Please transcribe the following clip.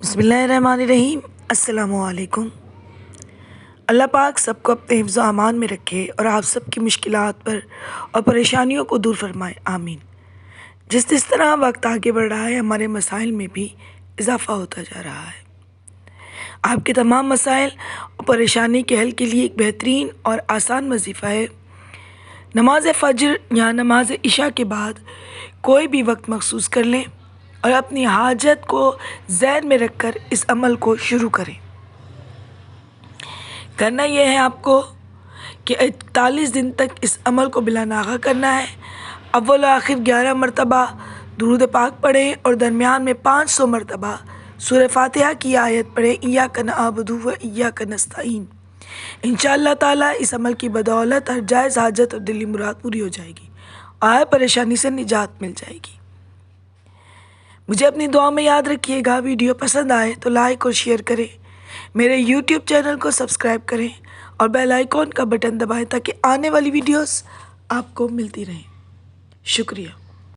बिस्मिल्लाहिर्रहमानिर्रहीम। अस्सलाम वालेकुम। अल्लाह पाक सबको अपने हिफ्ज़ व अमान में रखे और आप सबकी मुश्किलात पर और परेशानियों को दूर फरमाए, आमीन। जिस तरह वक्त आगे बढ़ रहा है, हमारे मसाइल में भी इजाफ़ा होता जा रहा है। आपके तमाम मसाइल और परेशानी के हल के लिए एक बेहतरीन और आसान वजीफ़ा है। नमाज फ़जर या नमाज इशा के बाद कोई भी वक्त मखसूस कर लें और अपनी हाजत को ज़हन में रखकर इस अमल को शुरू करें। करना यह है आपको कि 41 दिन तक इस अमल को बिला नागा करना है। अव्वल और आखिर 11 मरतबा दुरूद पाक पढ़ें और दरमियान में 500 मरतबा सूरह फातिहा की आयत पढ़ें, इय्याका नअबुदु व इय्याका नस्तईन। इंशाअल्लाह ताला इस अमल की बदौलत हर जायज़ हाजत और दिली मुराद पूरी हो जाएगी और हर परेशानी से निजात मिल जाएगी। मुझे अपनी दुआ में याद रखिएगा। वीडियो पसंद आए तो लाइक और शेयर करें। मेरे यूट्यूब चैनल को सब्सक्राइब करें और बेल आइकॉन का बटन दबाएं ताकि आने वाली वीडियोस आपको मिलती रहें। शुक्रिया।